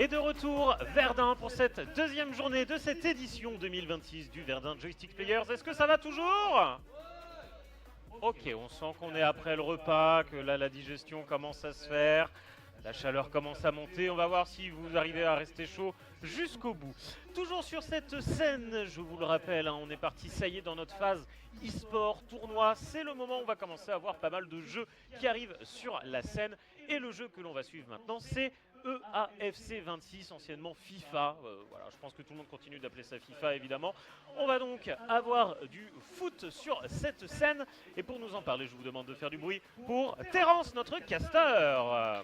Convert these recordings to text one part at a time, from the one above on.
Et de retour, Verdun pour cette deuxième journée de cette édition 2026 du Verdun Joystick Players. Est-ce que ça va toujours? Ok, on sent qu'on est après le repas, que là la digestion commence à se faire. La chaleur commence à monter, on va voir si vous arrivez à rester chaud jusqu'au bout. Toujours sur cette scène, je vous le rappelle, hein, on est parti, ça y est, dans notre phase e-sport, tournoi. C'est le moment où on va commencer à avoir pas mal de jeux qui arrivent sur la scène. Et le jeu que l'on va suivre maintenant, c'est EAFC 26, anciennement FIFA. Voilà, je pense que tout le monde continue d'appeler ça FIFA, évidemment. On va donc avoir du foot sur cette scène. Et pour nous en parler, je vous demande de faire du bruit pour Terence, notre caster.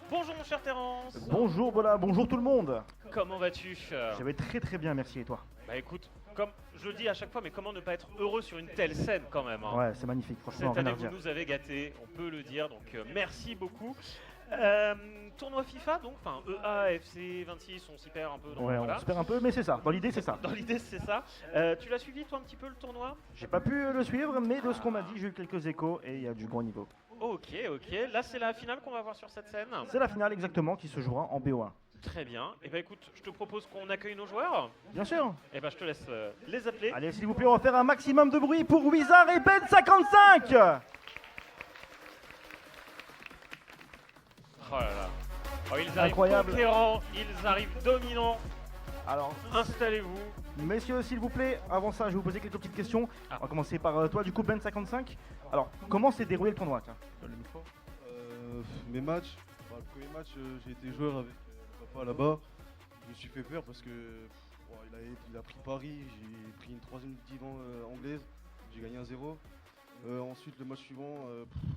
Bonjour mon cher Terence. Bonjour Bola, bonjour tout le monde. Comment vas-tu? Je vais très bien, merci, et toi? Bah écoute, comme je le dis à chaque fois, mais comment ne pas être heureux sur une telle scène quand même, hein. Ouais, c'est magnifique, franchement, Cette rien à année vous redire. nous avez gâtés, on peut le dire, donc merci beaucoup. Tournoi FIFA donc, enfin EAFC 26, on s'y perd un peu. Donc, Ouais, voilà. on se perd un peu, mais c'est ça, dans l'idée c'est ça. Dans l'idée c'est ça. Tu l'as suivi toi un petit peu le tournoi? J'ai pas pu le suivre, mais de ce qu'on m'a dit, j'ai eu quelques échos et il y a du bon niveau. Ok, là c'est la finale qu'on va voir sur cette scène. C'est la finale exactement qui se jouera en BO1. Très bien, et bah écoute, je te propose qu'on accueille nos joueurs. Bien sûr. Et bah je te laisse les appeler. Allez, s'il vous plaît, on va faire un maximum de bruit pour Wizard et Ben55. Oh là là. Oh, ils arrivent Incroyable. conquérants, ils arrivent dominants. Alors, Installez-vous. messieurs, s'il vous plaît, avant ça, je vais vous poser quelques petites questions. Ah. On va commencer par toi, du coup, Ben55. Alors, comment s'est déroulé le tournoi? Tiens, le micro. Mes matchs, le premier match, j'ai été joueur avec papa là-bas. Je me suis fait peur parce que il a pris Paris, j'ai pris une troisième divan anglaise, j'ai gagné 1-0. Ensuite, le match suivant,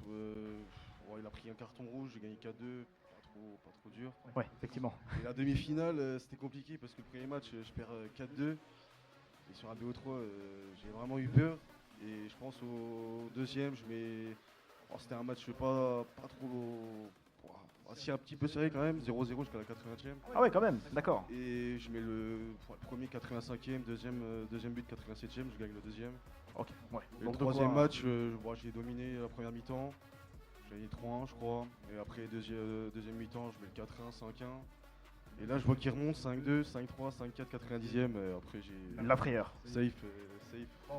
il a pris un carton rouge, j'ai gagné 4-2, pas trop dur. Ouais, effectivement. Et la demi-finale, c'était compliqué parce que le premier match, je perds 4-2. Et sur un BO3, j'ai vraiment eu peur. Et je pense au deuxième, c'était un match pas trop. Si un petit peu serré quand même, 0-0 jusqu'à la 80e. Ah ouais, quand même, d'accord. Et je mets le premier 85e, deuxième but 87e, je gagne le deuxième. Ok, ouais. Et le Donc, de troisième quoi- match, j'ai dominé la première mi-temps. J'ai gagné 3-1 je crois. Et après deuxième mi-temps, je mets le 4-1, 5-1. Et là je vois qu'il remonte 5-2, 5-3, 5-4, 90e. Et après j'ai La frayeur. safe.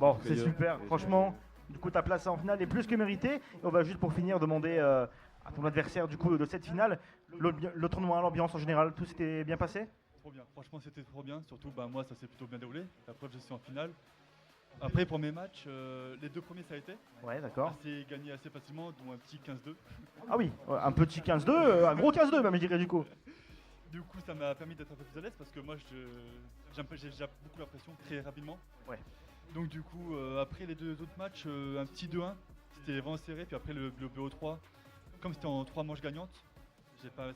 Bon, c'est Frayeur. super. Et Franchement, du coup, ta place en finale est plus que méritée. Et on va juste pour finir demander à ton adversaire du coup de cette finale, le tournoi, l'ambiance en général, tout s'était bien passé? Trop bien, franchement c'était trop bien, surtout moi ça s'est plutôt bien déroulé, la preuve je suis en finale. Après pour mes matchs, les deux premiers ça a été, Ouais, d'accord. assez gagné assez facilement, dont un petit 15-2. Ah oui, ouais, un petit 15-2, un gros 15-2 même je dirais du coup. Du coup ça m'a permis d'être un peu plus à l'aise parce que moi j'ai déjà beaucoup la pression très rapidement. Ouais. Donc du coup après les deux autres matchs, un petit 2-1, c'était vraiment serré, puis après le BO3, comme c'était en 3 manches gagnantes,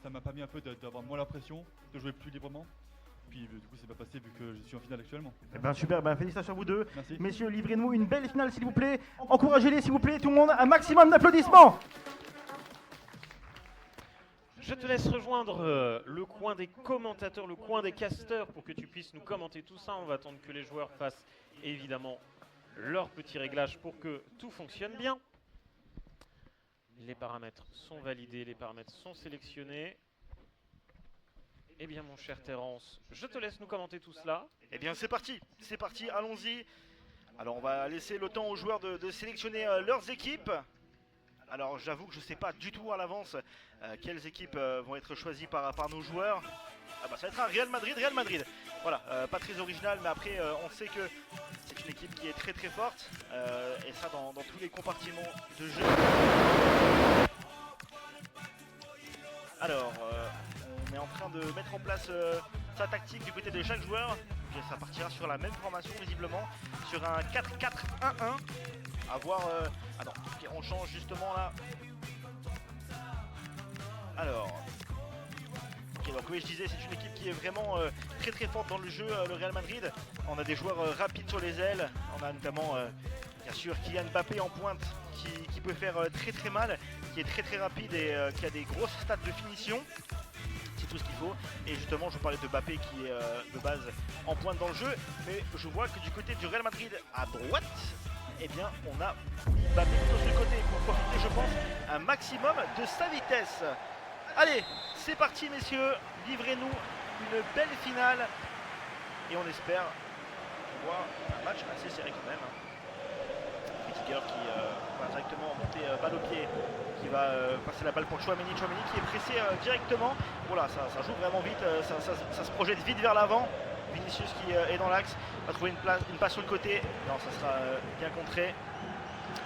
ça m'a permis un peu d'avoir moins la pression, de jouer plus librement. Puis du coup c'est pas passé vu que je suis en finale actuellement. Eh ben super, ben félicitations à vous deux. Merci. Messieurs, livrez-nous une belle finale s'il vous plaît. Encouragez-les s'il vous plaît, tout le monde, un maximum d'applaudissements. Je te laisse rejoindre le coin des commentateurs, le coin des casteurs pour que tu puisses nous commenter tout ça. On va attendre que les joueurs fassent évidemment leurs petits réglages pour que tout fonctionne bien. Les paramètres sont validés, les paramètres sont sélectionnés. Eh bien mon cher Terence, je te laisse nous commenter tout cela. Eh bien c'est parti, allons-y. Alors on va laisser le temps aux joueurs de sélectionner leurs équipes. Alors j'avoue que je ne sais pas du tout à l'avance quelles équipes vont être choisies par nos joueurs. Ah bah ça va être un Real Madrid. Voilà, pas très original, mais après on sait que c'est une équipe qui est très forte. Et ça dans tous les compartiments de jeu. Alors, on est en train de mettre en place sa tactique du côté de chaque joueur. Et ça partira sur la même formation visiblement, sur un 4-4-1-1. À voir. Ah non, ok, on change justement là. Alors. Ok, donc oui, je disais, c'est une équipe qui est vraiment très forte dans le jeu, le Real Madrid. On a des joueurs rapides sur les ailes. On a notamment, bien sûr, Kylian Mbappé en pointe qui peut faire très mal, qui est très rapide et qui a des grosses stats de finition. C'est tout ce qu'il faut. Et justement, je vous parlais de Mbappé qui est de base en pointe dans le jeu. Mais je vois que du côté du Real Madrid à droite, eh bien, on a Mbappé plutôt sur le côté pour profiter, je pense, un maximum de sa vitesse. Allez, C'est parti messieurs, livrez-nous une belle finale et on espère voir un match assez serré quand même. Whittaker qui va directement monter balle au pied, qui va passer la balle pour Chouameni qui est pressé directement. Voilà, ça joue vraiment vite, ça se projette vite vers l'avant. Vinicius qui est dans l'axe, va trouver une passe sur le côté. Non, ça sera bien contré.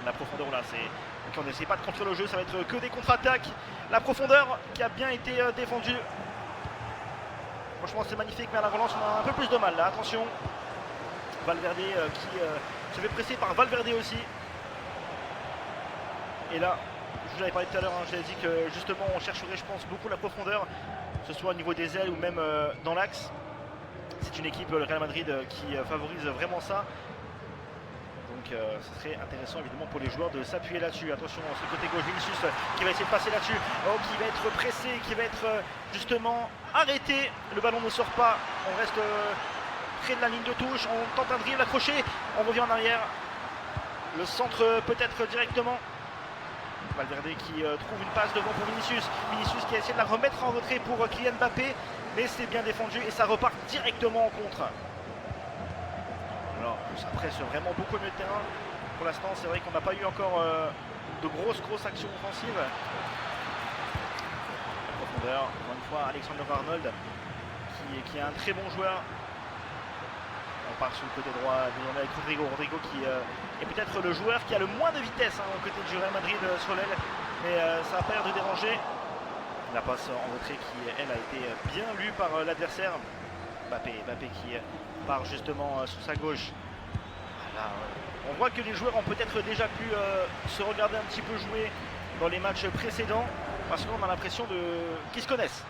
La profondeur là, c'est. Donc on n'essaie pas de contrôler le jeu, ça va être que des contre-attaques. La profondeur qui a bien été défendue. Franchement c'est magnifique, mais à la relance on a un peu plus de mal là. Attention. Valverde qui se fait presser par Valverde aussi. Et là, je vous avais parlé tout à l'heure, hein, je vous avais dit que justement on chercherait je pense beaucoup la profondeur, que ce soit au niveau des ailes ou même dans l'axe. C'est une équipe, le Real Madrid, qui favorise vraiment ça. Donc ce serait intéressant évidemment pour les joueurs de s'appuyer là-dessus. Attention, sur le côté gauche, Vinicius qui va essayer de passer là-dessus. Oh, qui va être pressé, qui va être justement arrêté. Le ballon ne sort pas, on reste près de la ligne de touche. On tente un dribble accroché, on revient en arrière. Le centre peut-être directement. Valverde qui trouve une passe devant pour Vinicius. Vinicius qui a essayé de la remettre en retrait pour Kylian Mbappé. Mais c'est bien défendu et ça repart directement en contre. Alors ça presse vraiment beaucoup le milieu de terrain. Pour l'instant c'est vrai qu'on n'a pas eu encore de grosses actions offensives. La profondeur, encore une fois Alexander Arnold qui est un très bon joueur. On part sur le côté droit désormais avec Rodrigo qui est peut-être le joueur qui a le moins de vitesse au côté du Real Madrid sur l'aile. Mais ça n'a pas l'air de déranger. La passe en retrait qui, elle, a été bien lue par l'adversaire. Mbappé qui part justement sur sa gauche. Voilà, on voit que les joueurs ont peut-être déjà pu se regarder un petit peu jouer dans les matchs précédents. Parce qu'on a l'impression qu'ils se connaissent.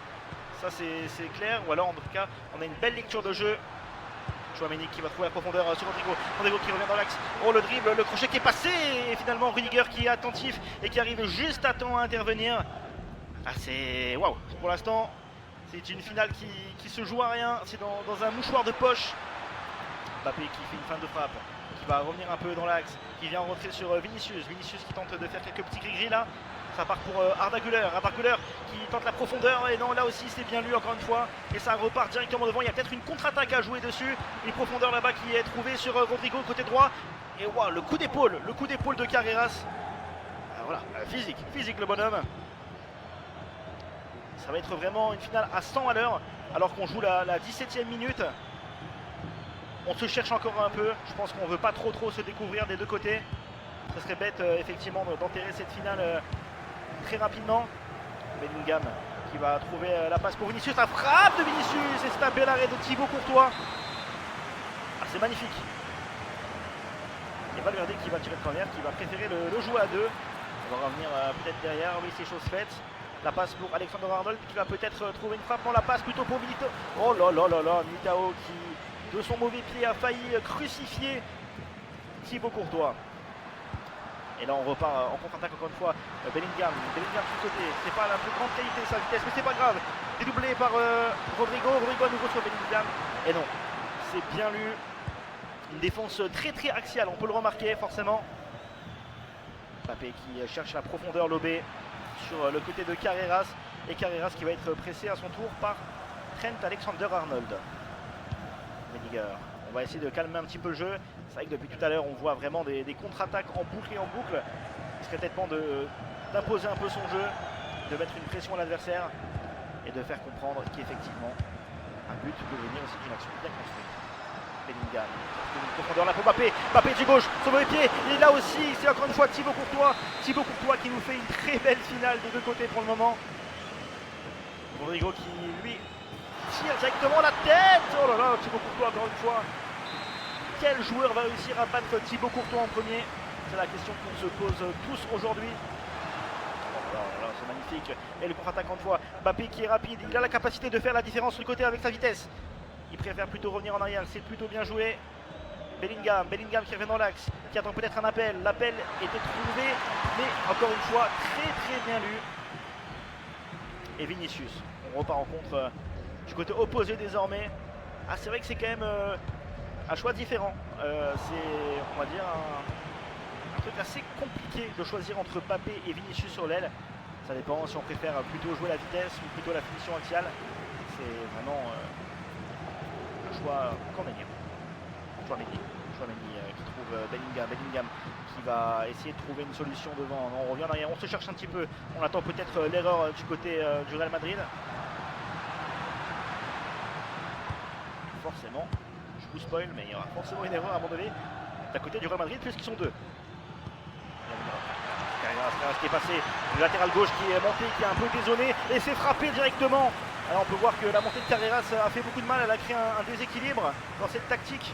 Ça c'est clair. Ou alors en tout cas on a une belle lecture de jeu. Chouameni qui va trouver la profondeur sur Rodrigo. Rodrigo qui revient dans l'axe. Oh le dribble, le crochet qui est passé. Et finalement Rudiger qui est attentif et qui arrive juste à temps à intervenir. Ah, c'est waouh, pour l'instant c'est une finale qui se joue à rien, c'est dans un mouchoir de poche. Mbappé qui fait une fin de frappe, qui va revenir un peu dans l'axe, qui vient en retrait sur Vinicius qui tente de faire quelques petits gris-gris là. Ça part pour Arda Güler qui tente la profondeur et non là aussi c'est bien lu encore une fois et ça repart directement devant. Il y a peut-être une contre-attaque à jouer dessus, une profondeur là-bas qui est trouvée sur Rodrigo côté droit et waouh, le coup d'épaule de Carreras. Ah, voilà, physique le bonhomme. Ça va être vraiment une finale à 100 à l'heure alors qu'on joue la 17e minute. On se cherche encore un peu. Je pense qu'on ne veut pas trop se découvrir des deux côtés. Ce serait bête effectivement d'enterrer cette finale très rapidement. Bellingham qui va trouver la passe pour Vinicius. La frappe de Vinicius et c'est un bel arrêt de Thibaut Courtois. Ah, c'est magnifique. Et Valverde qui va tirer de corner, qui va préférer le jouer à deux. On va revenir peut-être derrière. Oui, c'est chose faite. La passe pour Alexander Arnold qui va peut-être trouver une frappe. Non, la passe plutôt pour Militao. Oh là, Militao qui de son mauvais pied a failli crucifier Thibaut Courtois. Et là on repart en contre-attaque encore une fois. Bellingham de ce côté. C'est pas la plus grande qualité de sa vitesse, mais c'est pas grave. Dédoublé par Rodrigo à nouveau sur Bellingham. Et non, c'est bien lu. Une défense très axiale, on peut le remarquer forcément. Mbappé qui cherche la profondeur lobée sur le côté de Carreras et Carreras qui va être pressé à son tour par Trent Alexander-Arnold. Rudiger, on va essayer de calmer un petit peu le jeu. C'est vrai que depuis tout à l'heure on voit vraiment des contre-attaques en boucle et en boucle. Il serait peut-être temps d'imposer un peu son jeu, de mettre une pression à l'adversaire et de faire comprendre qu'effectivement un but peut venir aussi d'une action bien construite. Bellingham, une profondeur là pour Mbappé du gauche, son mauvais pied, il est là aussi, c'est encore une fois Thibaut Courtois qui nous fait une très belle finale des deux côtés pour le moment. Rodrigo qui lui tire directement la tête. Oh là là, Thibaut Courtois encore une fois. Quel joueur va réussir à battre Thibaut Courtois en premier? C'est la question qu'on se pose tous aujourd'hui. Oh là là, c'est magnifique. Et le contre-attaque encore une fois, Mbappé qui est rapide, il a la capacité de faire la différence sur le côté avec sa vitesse. Il préfère plutôt revenir en arrière, c'est plutôt bien joué. Bellingham qui revient dans l'axe, qui attend peut-être un appel. L'appel était trouvé, mais encore une fois, très bien lu. Et Vinicius, on repart en contre du côté opposé désormais. Ah, c'est vrai que c'est quand même un choix différent. C'est, on va dire, un truc assez compliqué de choisir entre Mbappé et Vinicius sur l'aile. Ça dépend si on préfère plutôt jouer la vitesse ou plutôt la finition axiale. C'est vraiment un choix cornélien. Chouameni qui trouve Bellingham qui va essayer de trouver une solution devant. On revient en arrière, on se cherche un petit peu. On attend peut-être l'erreur du côté du Real Madrid. Forcément, je vous spoil, mais il y aura forcément une erreur à un moment donné d'à côté du Real Madrid puisqu'ils sont deux. Carreras qui est passé du latéral gauche qui est monté, qui a un peu dézonné et s'est frappé directement. Alors on peut voir que la montée de Carreras a fait beaucoup de mal, elle a créé un déséquilibre dans cette tactique.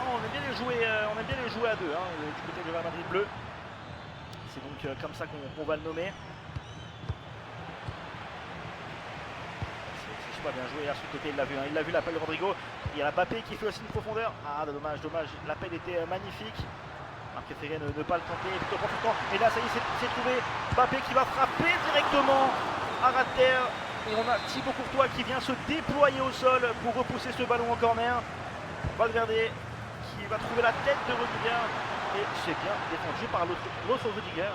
On aime bien les jouer à deux du côté du Real Madrid bleu. C'est donc comme ça qu'on va le nommer. C'est super bien joué là sur le côté, il l'a vu l'appel de Rodrigo. Il y a Mbappé qui fait aussi une profondeur. Ah dommage, l'appel était magnifique. On a préféré ne pas le tenter, plutôt prendre tout le temps. Et là ça y est, c'est trouvé. Mbappé qui va frapper directement à ras de terre. Et on a Thibaut Courtois qui vient se déployer au sol pour repousser ce ballon en corner. Valverde qui va trouver la tête de Rudiger et c'est bien défendu par l'autre Rudiger.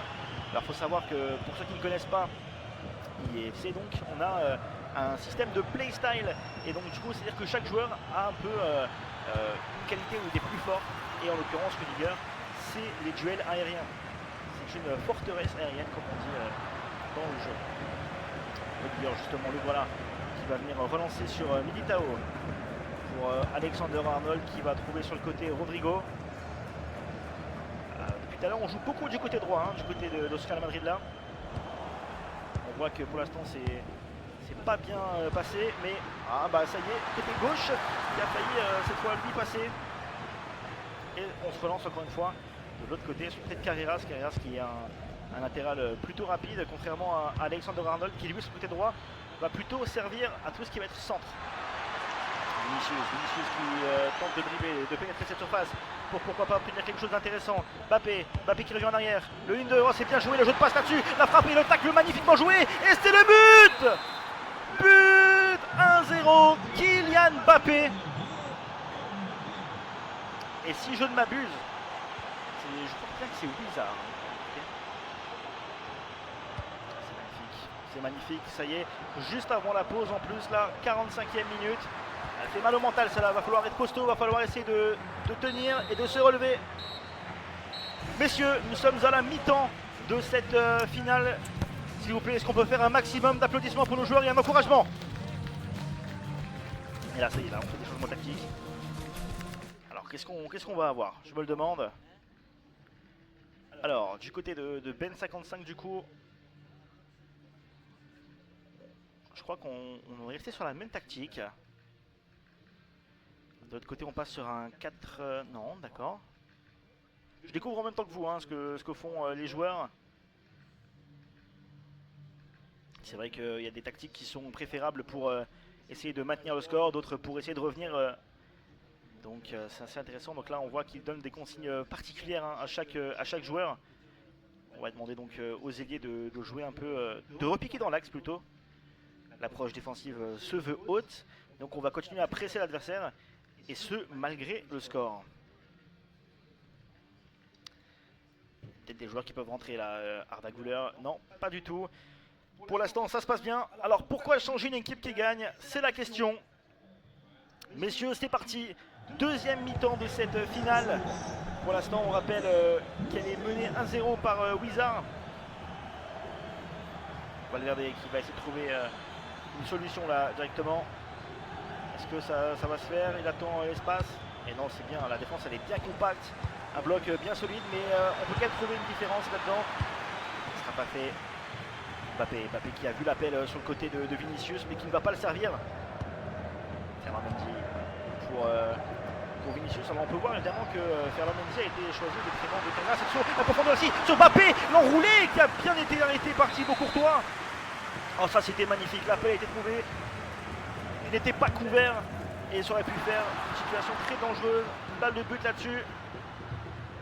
Alors il faut savoir que pour ceux qui ne connaissent pas IFC, donc on a un système de playstyle et donc du coup c'est à dire que chaque joueur a un peu une qualité ou des plus forts et en l'occurrence Rudiger c'est les duels aériens. C'est une forteresse aérienne comme on dit dans le jeu. Rudiger justement le voilà qui va venir relancer sur Militao. Pour Alexander Arnold qui va trouver sur le côté Rodrigo. Depuis tout à l'heure on joue beaucoup du côté droit, du côté de Real Madrid là. On voit que pour l'instant c'est pas bien passé, mais ça y est, côté gauche qui a failli cette fois lui passer. Et on se relance encore une fois de l'autre côté sur le côté de Carreras qui est un latéral plutôt rapide, contrairement à Alexander Arnold qui lui sur le côté droit va plutôt servir à tout ce qui va être centre. Vinicius qui tente de dribbler, de pénétrer cette surface pour pourquoi pas obtenir quelque chose d'intéressant. Mbappé qui revient en arrière. Le 1-2, c'est bien joué, le jeu de passe là-dessus. La frappe et le tacle magnifiquement joué. Et c'est le but. But 1-0, Kylian Mbappé. Et si je ne m'abuse, je crois bien que c'est Wizard. C'est magnifique, ça y est, juste avant la pause en plus là, 45e minute. Elle fait mal au mental celle-là, va falloir être costaud, va falloir essayer de tenir et de se relever. Messieurs, nous sommes à la mi-temps de cette finale. S'il vous plaît, est-ce qu'on peut faire un maximum d'applaudissements pour nos joueurs et un encouragement? Et là, ça y est, là, on fait des changements tactiques. Alors, qu'est-ce qu'on va avoir? Je me le demande. Alors, du côté de Ben 55 du coup, je crois qu'on est resté sur la même tactique. De l'autre côté, on passe sur un 4... non, d'accord. Je découvre en même temps que vous ce que font les joueurs. C'est vrai qu'il y a des tactiques qui sont préférables pour essayer de maintenir le score, d'autres pour essayer de revenir. Donc c'est assez intéressant. Donc là, on voit qu'ils donnent des consignes particulières à chaque joueur. On va demander donc aux ailiers de jouer un peu, de repiquer dans l'axe plutôt. L'approche défensive se veut haute. Donc on va continuer à presser l'adversaire. Et ce, malgré le score. Peut-être des joueurs qui peuvent rentrer là. Arda Güler, non, pas du tout. Pour l'instant, ça se passe bien. Alors pourquoi changer une équipe qui gagne? C'est la question. Messieurs, c'est parti. Deuxième mi-temps de cette finale. Pour l'instant, on rappelle qu'elle est menée 1-0 par Wizard. Valverde qui va essayer de trouver une solution là directement. Est-ce que ça va se faire? Il attend l'espace. Et non, c'est bien. La défense, elle est bien compacte. Un bloc bien solide, mais on peut quand même trouver une différence là-dedans. Ce ne sera pas fait. Mbappé qui a vu l'appel sur le côté de Vinicius, mais qui ne va pas le servir. Ferland Mendy pour Vinicius. Alors on peut voir évidemment que Ferland Mendy a été choisi au détriment de Carreras. La profondeur aussi sur Mbappé, l'enroulé qui a bien été arrêté par Thibaut Courtois. Oh, ça c'était magnifique. L'appel a été trouvé. Il n'était pas couvert et ça aurait pu faire une situation très dangereuse. Une balle de but là-dessus.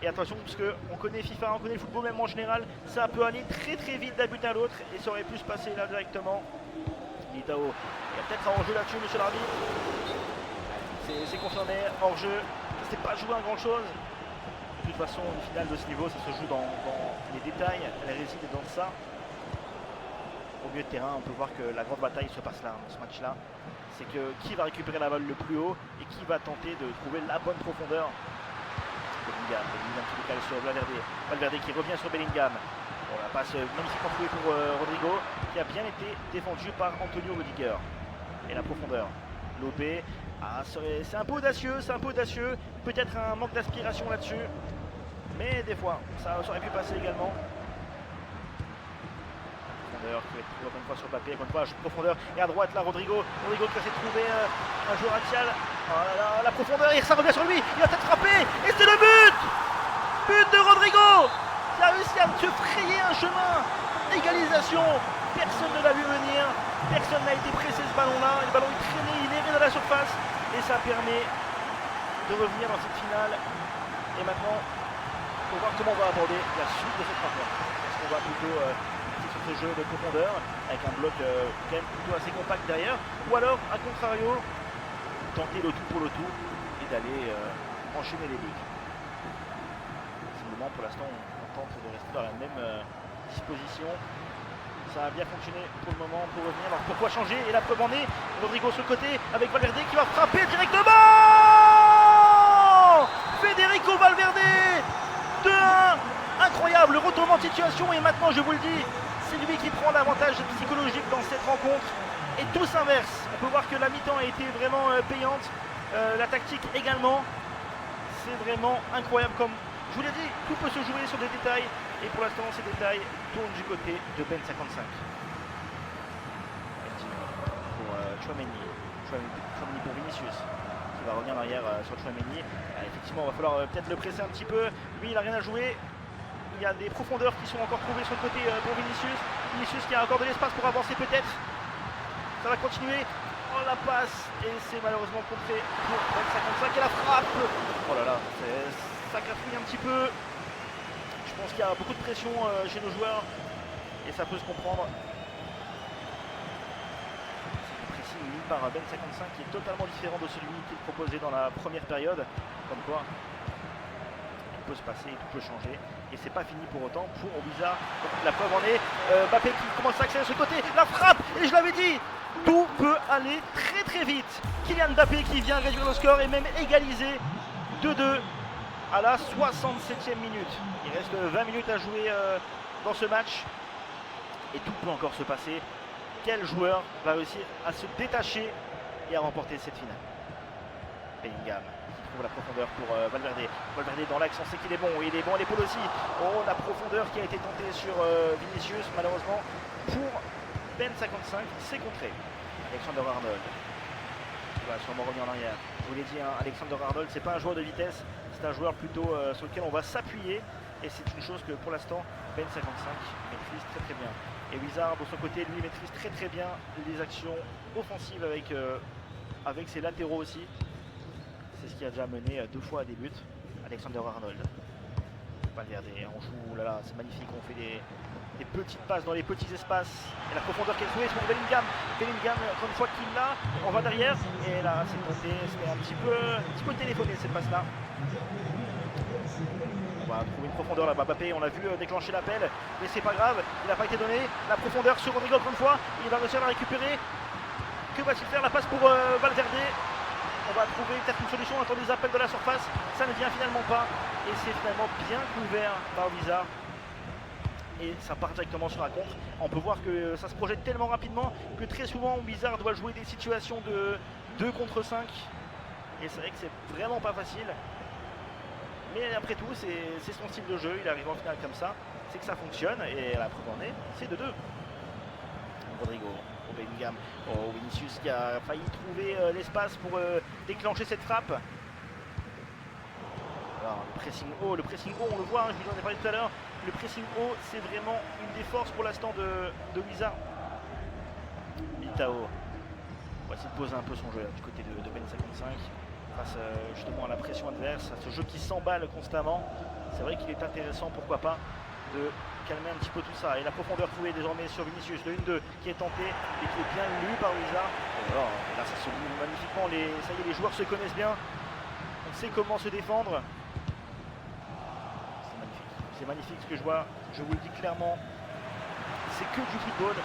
Et attention, parce qu'on connaît FIFA, on connaît le football même en général, ça peut aller très très vite d'un but à l'autre et ça aurait pu se passer là directement. Militao, il y a peut-être un hors-jeu là-dessus, monsieur l'arbitre. C'est confirmé, hors-jeu, ça s'est pas joué à grand chose. De toute façon, une finale de ce niveau, ça se joue dans les détails, elle réside dans ça. Au milieu de terrain, on peut voir que la grande bataille se passe là, dans ce match-là. C'est que qui va récupérer la balle le plus haut et qui va tenter de trouver la bonne profondeur. Bellingham qui décale sur Valverde. Valverde qui revient sur Bellingham. Bon, la passe magnifiquement trouvée pour Rodrigo, qui a bien été défendu par Antonio Rudiger. Et la profondeur. Lopé. Ah, c'est un peu audacieux. Peut-être un manque d'aspiration là-dessus. Mais des fois, ça aurait pu passer également. Profondeur qui va être trouvée encore une fois sur le papier. Encore une fois, profondeur. Et à droite, là, Rodrigo qui va essayer de trouver un joueur axial. Oh là là, la profondeur, et ça revient sur lui. Il va peut-être frapper. Et c'est le but! But de Rodrigo! Qui a réussi à se frayer un chemin. Égalisation. Personne ne l'a vu venir. Personne n'a été pressé ce ballon-là. Le ballon est traîné, il est dans la surface. Et ça permet de revenir dans cette finale. Et maintenant, il faut voir comment on va aborder la suite de cette rencontre. Est-ce qu'on va plutôt sur ce jeu de profondeur, avec un bloc quand même plutôt assez compact derrière, ou alors, à contrario, tenter le tout pour le tout et d'aller enchaîner les buts. Simplement, pour l'instant, on tente de rester dans la même disposition. Ça a bien fonctionné pour le moment pour revenir. Alors pourquoi changer? Et la preuve en est, Rodrigo sur le côté avec Valverde qui va frapper directement. Federico Valverde, 2-1. Incroyable, retournement de situation. Et maintenant, je vous le dis, c'est lui qui prend l'avantage psychologique dans cette rencontre. Et tout s'inverse. On peut voir que la mi-temps a été vraiment payante. La tactique également. C'est vraiment incroyable. Comme je vous l'ai dit, tout peut se jouer sur des détails. Et pour l'instant, ces détails tournent du côté de Ben 55. Pour Tchouaméni. Tchouaméni pour Vinicius. Qui va revenir en arrière sur Tchouaméni. Effectivement, il va falloir peut-être le presser un petit peu. Lui, il n'a rien à jouer. Il y a des profondeurs qui sont encore trouvées sur le côté pour Vinicius. Vinicius qui a encore de l'espace pour avancer peut-être. Ça va continuer. Oh, la passe. Et c'est malheureusement contré pour Ben 55. Et la frappe. Oh là là, ça cafouille un petit peu. Je pense qu'il y a beaucoup de pression chez nos joueurs et ça peut se comprendre. C'est le pressing mis par Ben 55 qui est totalement différent de celui qu'il proposait dans la première période. Comme quoi, il peut se passer, tout peut changer. Et c'est pas fini pour autant pour Obiza. La preuve en est, Mbappé qui commence à accélérer sur le côté, la frappe, et je l'avais dit, tout peut aller très très vite. Kylian Mbappé qui vient réduire le score et même égaliser 2-2. À la 67e minute. Il reste 20 minutes à jouer dans ce match. Et tout peut encore se passer. Quel joueur va réussir à se détacher et à remporter cette finale? Bellingham qui trouve la profondeur pour Valverde. Valverde dans l'axe, on sait qu'il est bon. Il est bon à l'épaule aussi. Oh, la profondeur qui a été tentée sur Vinicius, malheureusement. Pour Ben 55, c'est contré. Alexander Arnold. Il va sûrement revenir en arrière. Je vous l'ai dit, hein, Alexander Arnold, c'est pas un joueur de vitesse. C'est un joueur plutôt sur lequel on va s'appuyer et c'est une chose que pour l'instant Ben 55 maîtrise très très bien. Et Wizard de son côté lui maîtrise très très bien les actions offensives avec ses latéraux aussi. C'est ce qui a déjà mené 2 fois à des buts. Alexander Arnold. Valverde, on joue, là là, c'est magnifique, on fait des petites passes dans les petits espaces. Et la profondeur qui est trouvée sur Bellingham. Bellingham, encore une fois qu'il l'a, on va derrière. Et là, c'est tenté, c'était un petit peu téléphoné cette passe-là. On va trouver une profondeur là-bas. Mbappé, on l'a vu déclencher l'appel, mais c'est pas grave, il n'a pas été donné. La profondeur sur Rodrigo encore une fois, il va réussir à la récupérer. Que va-t-il faire? La passe pour Valverde. On va trouver peut-être une solution, on attend des appels de la surface. Ça ne vient finalement pas. Et c'est finalement bien couvert par Wizard. Et ça part directement sur la contre. On peut voir que ça se projette tellement rapidement que très souvent Wizard doit jouer des situations de 2 contre 5. Et c'est vrai que c'est vraiment pas facile. Mais après tout, c'est son style de jeu. Il arrive en finale comme ça. C'est que ça fonctionne. Et la preuve en est, c'est 2-2. Rodrigo, Bellingham, Vinicius qui a failli trouver l'espace pour déclencher cette frappe. Alors, le pressing haut, on le voit, hein, je vous en ai parlé tout à l'heure. Le pressing haut, c'est vraiment une des forces pour l'instant de Wizard. Militao va essayer de poser un peu son jeu là, du côté de Ben 55 face justement à la pression adverse, à ce jeu qui s'emballe constamment. C'est vrai qu'il est intéressant, pourquoi pas, de calmer un petit peu tout ça. Et la profondeur trouvée désormais sur Vinicius, le 1-2 qui est tenté et qui est bien lu par Wizard. Alors là, ça se joue magnifiquement, ça y est, les joueurs se connaissent bien. On sait comment se défendre. C'est magnifique ce que je vois, je vous le dis clairement. C'est que du football.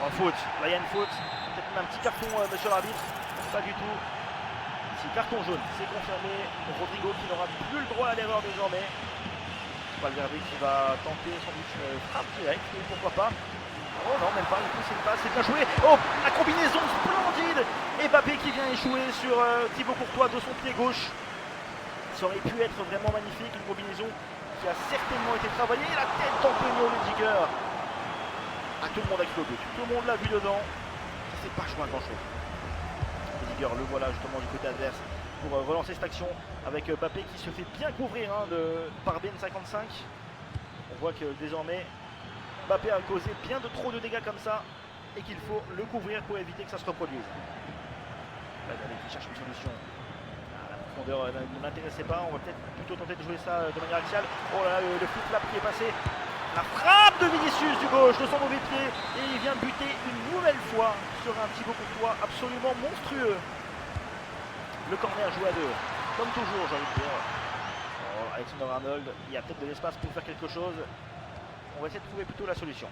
En faute, là il y a une faute. Peut-être même un petit carton, monsieur l'arbitre. Pas du tout. Si, carton jaune, c'est confirmé. Rodrigo qui n'aura plus le droit à l'erreur désormais. Valverde qui va tenter sans doute une frappe directe, et pourquoi pas. Oh non, même pas, du coup c'est une passe, c'est bien joué. Oh, la combinaison splendide. Et Mbappé qui vient échouer sur Thibaut Courtois de son pied gauche. Ça aurait pu être vraiment magnifique, une combinaison qui a certainement été travaillée. La tête d'Antonio Rudiger. Ah, tout le monde a cru au but, tout le monde l'a vu dedans. Ça s'est pas joué à grand chose. Rudiger, le voilà justement du côté adverse pour relancer cette action avec Mbappé qui se fait bien couvrir par Ben55. On voit que désormais Mbappé a causé bien de trop de dégâts comme ça et qu'il faut le couvrir pour éviter que ça se reproduise. Valverde qui cherche une solution. La profondeur ne l'intéressait pas, on va peut-être plutôt tenter de jouer ça de manière axiale. Oh là là, le flip-flap qui est passé. La frappe de Vinicius du gauche de son mauvais pied et il vient buter une nouvelle fois sur un Thibaut Courtois absolument monstrueux. Le corner joué à deux, comme toujours j'ai envie de dire. Oh, Alexander Arnold, il y a peut-être de l'espace pour faire quelque chose. On va essayer de trouver plutôt la solution.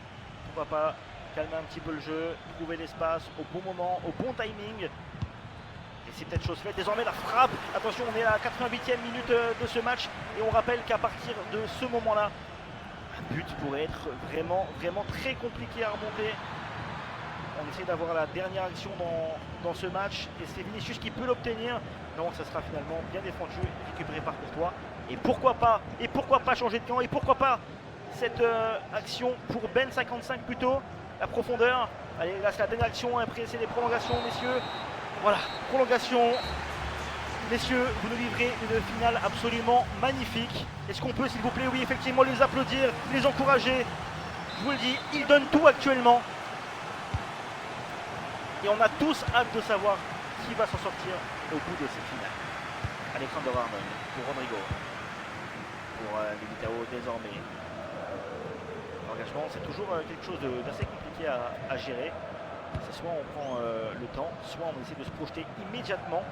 Pourquoi pas calmer un petit peu le jeu, trouver l'espace au bon moment, au bon timing. Et c'est peut-être chose faite. Désormais la frappe, attention on est à la 88e minute de ce match et on rappelle qu'à partir de ce moment-là, un but pourrait être vraiment très compliqué à remonter. On essaie d'avoir la dernière action dans ce match et c'est Vinicius qui peut l'obtenir. Non, ça sera finalement bien défendu, récupéré par Courtois. Et pourquoi pas changer de camp et pourquoi pas cette action pour Ben55 plutôt. La profondeur, allez là c'est la dernière action, après c'est des prolongations messieurs. Voilà, prolongation. Messieurs, vous nous livrez une finale absolument magnifique. Est-ce qu'on peut s'il vous plaît, oui effectivement les applaudir, les encourager. Je vous le dis, ils donnent tout actuellement. Et on a tous hâte de savoir qui va s'en sortir au bout de cette finale. Alexander Arnold pour Rodrigo. Pour Militao désormais. L'engagement c'est toujours quelque chose d'assez compliqué à gérer. C'est soit on prend le temps, soit on essaie de se projeter immédiatement.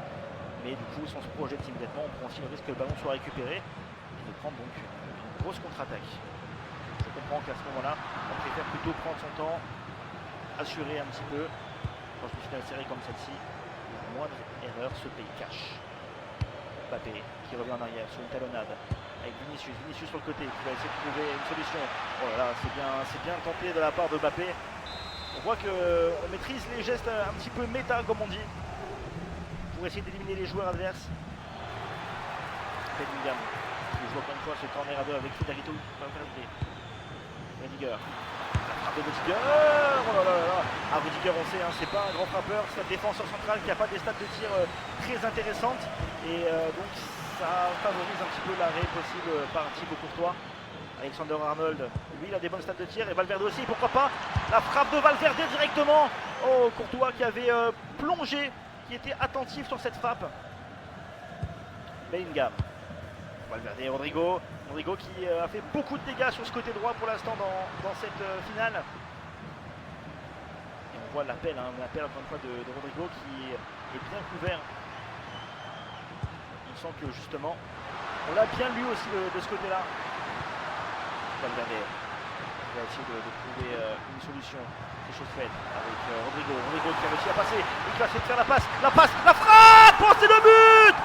Mais du coup sans se projeter immédiatement, on prend aussi le risque que le ballon soit récupéré. Et de prendre donc une grosse contre-attaque. Je comprends qu'à ce moment-là, on préfère plutôt prendre son temps, assurer un petit peu. Dans une finale serrée comme celle-ci, la moindre erreur se paye cash. Mbappé qui revient en arrière sur une talonnade avec Vinicius sur le côté qui va essayer de trouver une solution. Oh là là, c'est bien tenté de la part de Mbappé. On voit qu'on maîtrise les gestes un petit peu méta comme on dit pour essayer d'éliminer les joueurs adverses. Bellingham qui joue encore une fois ce corner à deux avec Federico Valverde. Rudiger. De Rudiger, oh là là là. Ah, Rudiger on sait, hein, c'est pas un grand frappeur, c'est un défenseur central qui n'a pas des stats de tir très intéressantes et donc ça favorise un petit peu l'arrêt possible par Thibaut Courtois. Alexander Arnold, lui il a des bonnes stats de tir et Valverde aussi, pourquoi pas la frappe de Valverde directement. Oh, Courtois qui avait plongé, qui était attentif sur cette frappe. Bellingham. Valverde et Rodrigo qui a fait beaucoup de dégâts sur ce côté droit pour l'instant dans cette finale. Et on voit l'appel encore une fois de Rodrigo qui est bien couvert. On sent que justement, on l'a bien lu aussi de ce côté-là. Valverde va essayer de trouver une solution. C'est chose faite avec Rodrigo qui a réussi à passer et qui va essayer de faire la frappe. Oh, c'est le but!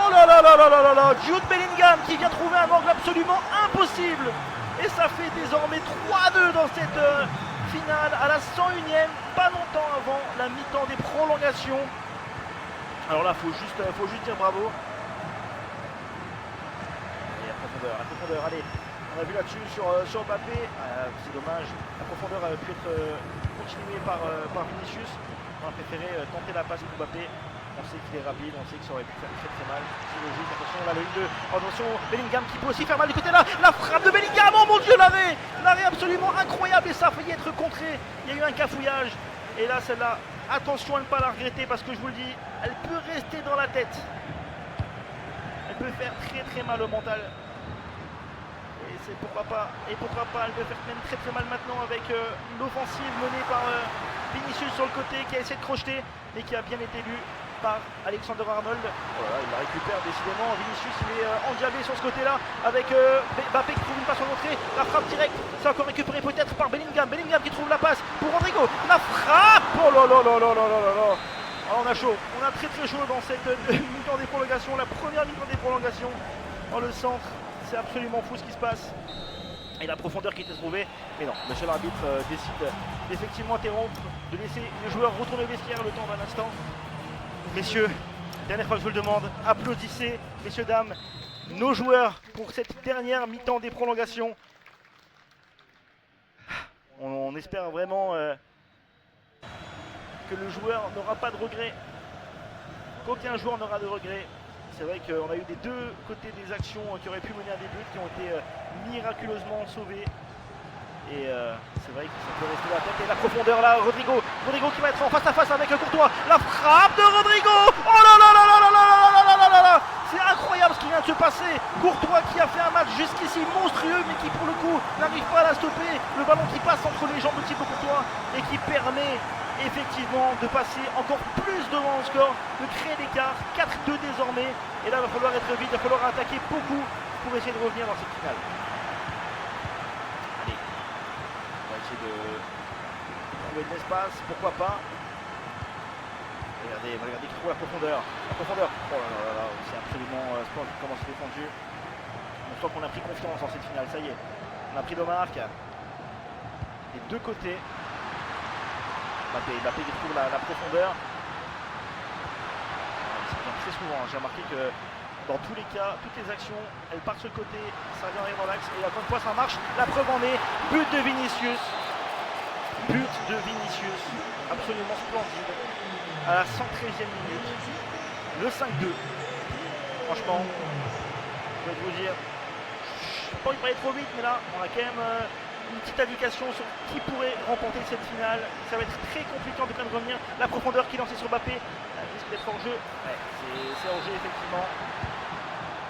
Oh là là là là là là là, Jude Bellingham qui vient trouver un angle absolument impossible. Et ça fait désormais 3-2 dans cette finale à la 101e, pas longtemps avant la mi-temps des prolongations. Alors là, faut juste dire bravo. Et la profondeur, allez. On a vu là-dessus sur Mbappé, c'est dommage. La profondeur a pu être continuée par Vinicius. On a préféré tenter la passe pour Mbappé. On sait qu'il est rapide, on sait que ça aurait pu faire très mal. C'est logique, attention, là le 1-2. Attention, Bellingham qui peut aussi faire mal du côté là. La frappe de Bellingham, oh mon dieu, l'arrêt absolument incroyable et ça a failli être contré. Il y a eu un cafouillage. Et là, celle-là, attention à ne pas la regretter parce que je vous le dis, elle peut rester dans la tête. Elle peut faire très mal au mental. Et c'est pourquoi pas, elle peut faire même très mal maintenant avec l'offensive menée par Vinicius sur le côté qui a essayé de crocheter et qui a bien été lu. par Alexander Arnold. Voilà, il la récupère décidément. Vinicius, il est endiablé sur ce côté-là avec Mbappé qui trouve une passe en entrée. La frappe directe, c'est encore récupéré peut-être par Bellingham. Bellingham qui trouve la passe pour Rodrigo. La frappe. Oh là là là là là là là là. Alors on a chaud, on a très chaud dans cette mi-temps des prolongations, la première mi-temps des prolongations dans le centre. C'est absolument fou ce qui se passe. Et la profondeur qui était trouvée. Mais non, monsieur l'arbitre décide d'effectivement interrompre, de laisser les joueurs retourner au vestiaire le temps d'un instant. Messieurs, dernière fois que je vous le demande, applaudissez, messieurs, dames, nos joueurs pour cette dernière mi-temps des prolongations. On espère vraiment que le joueur n'aura pas de regrets, qu'aucun joueur n'aura de regrets. C'est vrai qu'on a eu des deux côtés des actions qui auraient pu mener à des buts qui ont été miraculeusement sauvés. Et c'est vrai que ça peut rester la tête. Et la profondeur là, Rodrigo qui va être en face à face avec Courtois. La frappe de Rodrigo. Oh là là là là là là là là là là là. C'est incroyable ce qui vient de se passer. Courtois qui a fait un match jusqu'ici monstrueux, mais qui pour le coup n'arrive pas à la stopper. Le ballon qui passe entre les jambes de Thibaut Courtois et qui permet effectivement de passer encore plus devant le score, de créer l'écart. 4-2 désormais. Et là il va falloir être vite, il va falloir attaquer beaucoup pour essayer de revenir dans cette finale. De trouver de l'espace, pourquoi pas. Regardez qui trouve la profondeur. Oh là là là, c'est absolument splendide comment c'est défendu. On sent qu'on a pris confiance dans cette finale, ça y est. On a pris de marque. Des deux côtés. Mbappé qui trouve la profondeur. Ça vient très souvent, j'ai remarqué que dans tous les cas, toutes les actions, elles partent sur le côté, ça vient arriver dans l'axe, et encore une fois ça marche, la preuve en est, but de Vinicius, absolument splendide, à la 113e minute, le 5-2, franchement, je vais vous dire, je n'ai pas envie de parler trop vite, mais là, on a quand même une petite indication sur qui pourrait remporter cette finale, ça va être très compliqué de revenir, la profondeur qui est lancée sur Mbappé, elle risque d'être hors jeu, ouais, c'est hors jeu effectivement.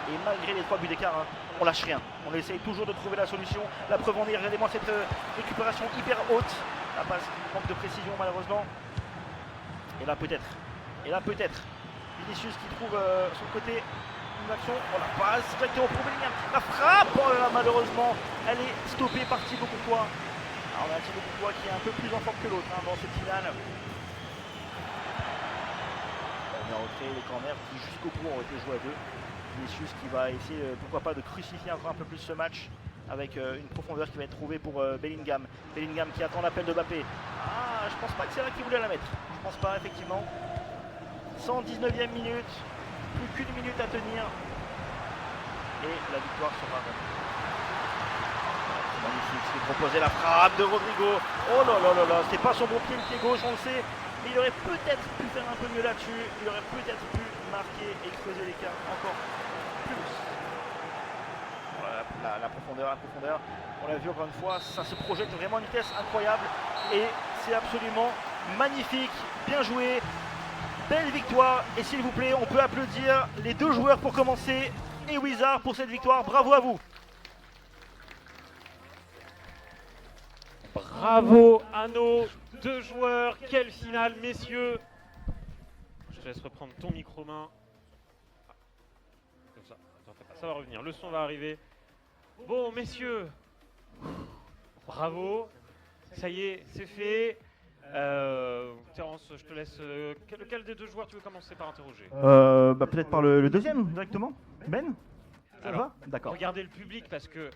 Et malgré les 3 buts d'écart, hein, on lâche rien. On essaye toujours de trouver la solution. La preuve en est, regardez-moi cette récupération hyper haute. La passe qui manque de précision malheureusement. Et là peut-être. Vinicius qui trouve sur le côté une action. On la passe directement pour Bellingham. La frappe, oh là là, malheureusement, elle est stoppée par Thibaut Courtois. Alors on a Thibaut Courtois qui est un peu plus en forme que l'autre dans cette finale. On a recréé les corners qui jusqu'au bout ont été joués à deux. Vinicius qui va essayer, pourquoi pas, de crucifier encore un peu plus ce match avec une profondeur qui va être trouvée pour Bellingham. Bellingham qui attend l'appel de Mbappé. Ah, je pense pas que c'est là qu'il voulait la mettre. Je pense pas, effectivement. 119e minute, plus qu'une minute à tenir. Et la victoire sera revenue. C'est magnifique, ce qui est proposé, la frappe de Rodrigo. Oh là là là là, c'était pas son bon pied, le pied gauche, on le sait. Mais il aurait peut-être pu faire un peu mieux là-dessus. Il aurait peut-être pu marquer et creuser l'écart encore plus. Voilà, la profondeur. On l'a vu encore une fois, ça se projette vraiment à une vitesse incroyable. Et c'est absolument magnifique. Bien joué. Belle victoire. Et s'il vous plaît, on peut applaudir les deux joueurs pour commencer. Et Wizard pour cette victoire. Bravo à vous. Bravo à nos deux joueurs. Quelle finale, messieurs. Je te laisse reprendre ton micro main. Comme ça, attends, fais pas, ça va revenir. Le son va arriver. Bon, messieurs. Bravo. Ça y est, c'est fait. Terence, je te laisse. Lequel des deux joueurs tu veux commencer par interroger? Peut-être par le deuxième directement. Ben, ça Alors, va? D'accord. Regardez le public parce que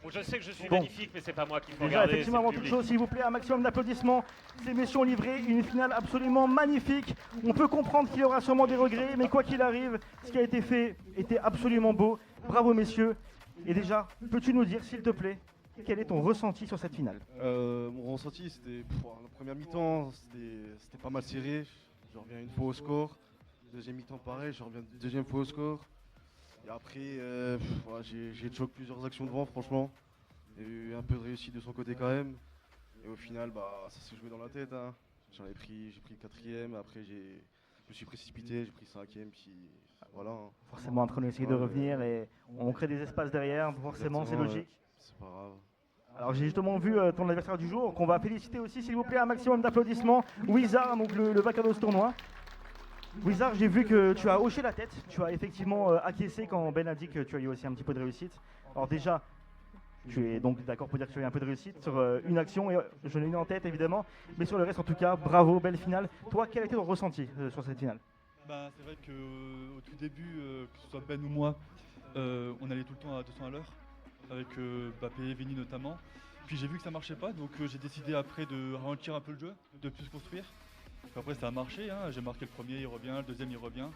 bon, je sais que je suis Bon. magnifique, mais c'est pas moi qui faut Déjà, regarder. effectivement, c'est le avant toute public. chose, s'il vous plaît, un maximum d'applaudissements. Ces messieurs ont livré une finale absolument magnifique. On peut comprendre qu'il y aura sûrement des regrets, mais quoi qu'il arrive, ce qui a été fait était absolument beau. Bravo, messieurs. Et déjà, peux-tu nous dire, s'il te plaît, quel est ton ressenti sur cette finale? Mon ressenti, c'était la première mi-temps, c'était pas mal serré. Je reviens une fois au score. Deuxième mi-temps, pareil, je reviens deuxième fois au score. Et après, j'ai choqué plusieurs actions devant, franchement. Il y a eu un peu de réussite de son côté quand même. Et au final, ça s'est joué dans la tête. Hein. J'ai pris le quatrième, après je me suis précipité, j'ai pris le cinquième, puis voilà. Hein. Forcément en train d'essayer de revenir et on crée des espaces derrière, forcément c'est Exactement, logique. C'est pas grave. Alors j'ai justement vu ton adversaire du jour, qu'on va féliciter aussi, s'il vous plaît, un maximum d'applaudissements. Wizard, donc le vainqueur de ce tournoi. Wizard, j'ai vu que tu as hoché la tête, tu as effectivement acquiescé quand Ben a dit que tu as eu aussi un petit peu de réussite. Alors déjà, tu es donc d'accord pour dire que tu as eu un peu de réussite sur une action, et je l'ai eu en tête évidemment, mais sur le reste en tout cas, bravo, belle finale. Toi, quel a été ton ressenti sur cette finale? Bah, c'est vrai qu'au tout début, que ce soit Ben ou moi, on allait tout le temps à 200 à l'heure, avec Bappé et Vini notamment. Puis j'ai vu que ça marchait pas, donc j'ai décidé après de ralentir un peu le jeu, de plus construire. Puis après ça a marché, hein. J'ai marqué le premier, il revient, le deuxième, il revient.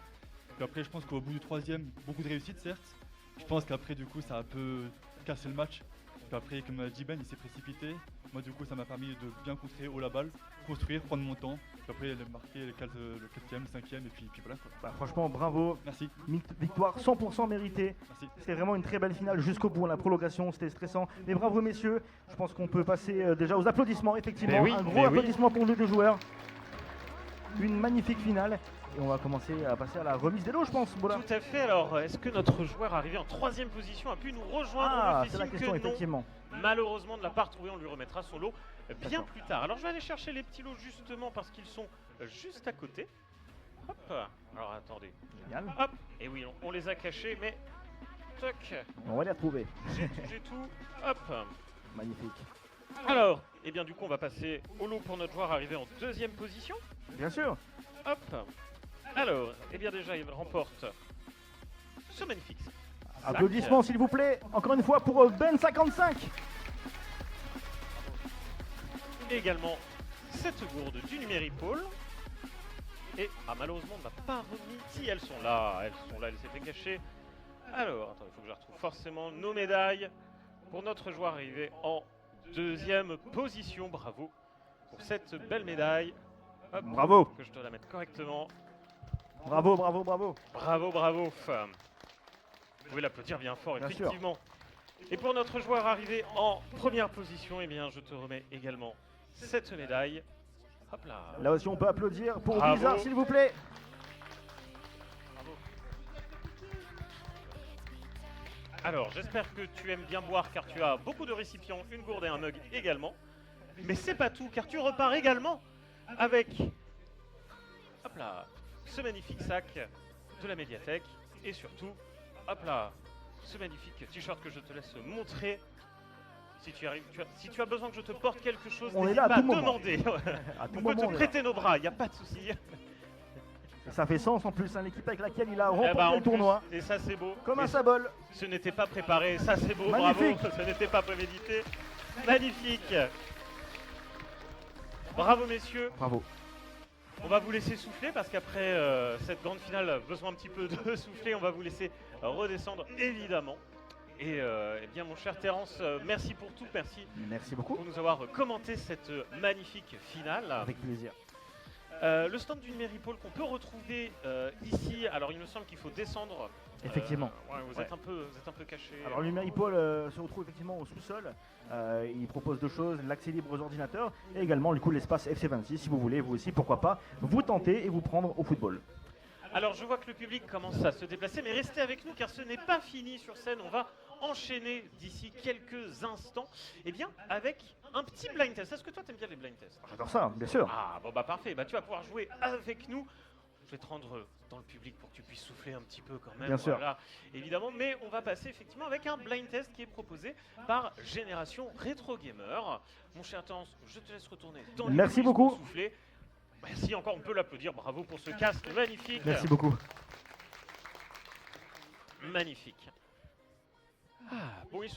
Puis après je pense qu'au bout du troisième, beaucoup de réussite certes. Je pense qu'après du coup ça a un peu cassé le match. Puis après, comme a dit Ben, il s'est précipité. Moi du coup ça m'a permis de bien contrer haut la balle, construire, prendre mon temps. Puis après il a marqué le 4e, le 5e et puis voilà quoi. Bah, franchement, bravo, Merci, victoire 100% méritée. merci. C'était vraiment une très belle finale jusqu'au bout, la prolongation, c'était stressant. Mais bravo messieurs, je pense qu'on peut passer déjà aux applaudissements, effectivement. Mais oui, un mais gros oui. applaudissement pour les deux joueurs. Une magnifique finale. Et on va commencer à passer à la remise des lots, je pense. Bola. Tout à fait. Alors, est-ce que notre joueur arrivé en 3e position a pu nous rejoindre? Ah, On me fait c'est la signe question, que non. effectivement. Malheureusement, ne l'a pas retrouvé. On lui remettra son lot bien D'accord. plus tard. Alors, je vais aller chercher les petits lots justement parce qu'ils sont juste à côté. Hop. Alors, attendez. Génial. Hop. Et oui, on les a cachés, mais toc. On va les retrouver. J'ai tout. Hop. Magnifique. Alors, et bien du coup, on va passer au lot pour notre joueur arrivé en 2e position. Bien sûr. Hop. Alors, et bien déjà, il remporte ce magnifique sac. Applaudissements, s'il vous plaît. Encore une fois pour Ben55. Et également cette gourde du Numéripole. Et malheureusement, on ne m'a pas remis. Si, elles sont là, elles s'étaient cachées. Alors, attends, il faut que je retrouve forcément nos médailles pour notre joueur arrivé en 2e position. Bravo pour cette belle médaille. Hop, Bravo. que je te la mette correctement. Bravo, bravo, bravo. Bravo, bravo. Vous pouvez l'applaudir bien fort, Bien sûr. effectivement. Et pour notre joueur arrivé en 1re position, eh bien, je te remets également cette médaille. Hop là. Là aussi, on peut applaudir pour Bravo. Blizzard, s'il vous plaît. Bravo. Alors, j'espère que tu aimes bien boire car tu as beaucoup de récipients, une gourde et un mug également. Mais c'est pas tout car tu repars également avec hop là, ce magnifique sac de la médiathèque et surtout, hop là, ce magnifique t-shirt que je te laisse montrer. Si tu as besoin que je te porte quelque chose, On est n'hésite là à pas tout à moment. demander. À tout On peut moment, te on est là. prêter nos bras, il n'y a pas de souci. Et ça fait sens en plus, hein, l'équipe avec laquelle il a Eh remporté ben, en le tournoi. plus, et ça c'est beau. Comme un Et symbole. ce n'était pas préparé, ça c'est beau, Magnifique. bravo, ce n'était pas prémédité. Magnifique. Bravo messieurs, Bravo. on va vous laisser souffler parce qu'après cette grande finale, besoin un petit peu de souffler, on va vous laisser redescendre évidemment. Et eh bien mon cher Terence, merci pour tout, merci Merci beaucoup. pour nous avoir commenté cette magnifique finale. Avec plaisir. Le stand du Numéripole qu'on peut retrouver ici, alors il me semble qu'il faut descendre. Effectivement. Ouais, vous êtes un peu caché. Alors le Numéripole se retrouve effectivement au sous-sol. Il propose deux choses, l'accès libre aux ordinateurs et également du coup l'espace FC26 si vous voulez, vous aussi, pourquoi pas, vous tenter et vous prendre au football. Alors je vois que le public commence à se déplacer, mais restez avec nous car ce n'est pas fini sur scène. On va enchaîner d'ici quelques instants, et bien avec un petit blind test. Est-ce que toi t'aimes bien les blind tests? J'adore ça, bien sûr. Ah bon bah parfait, bah tu vas pouvoir jouer avec nous. Je vais te rendre dans le public pour que tu puisses souffler un petit peu quand même. Bien sûr. Voilà, évidemment, mais on va passer effectivement avec un blind test qui est proposé par Génération Rétro Gamer. Mon cher Terence, je te laisse retourner dans les Merci coulisses beaucoup. pour souffler. Merci encore, on peut l'applaudir. Bravo pour ce casque magnifique. Merci beaucoup. Magnifique. Ah, bon, ils sont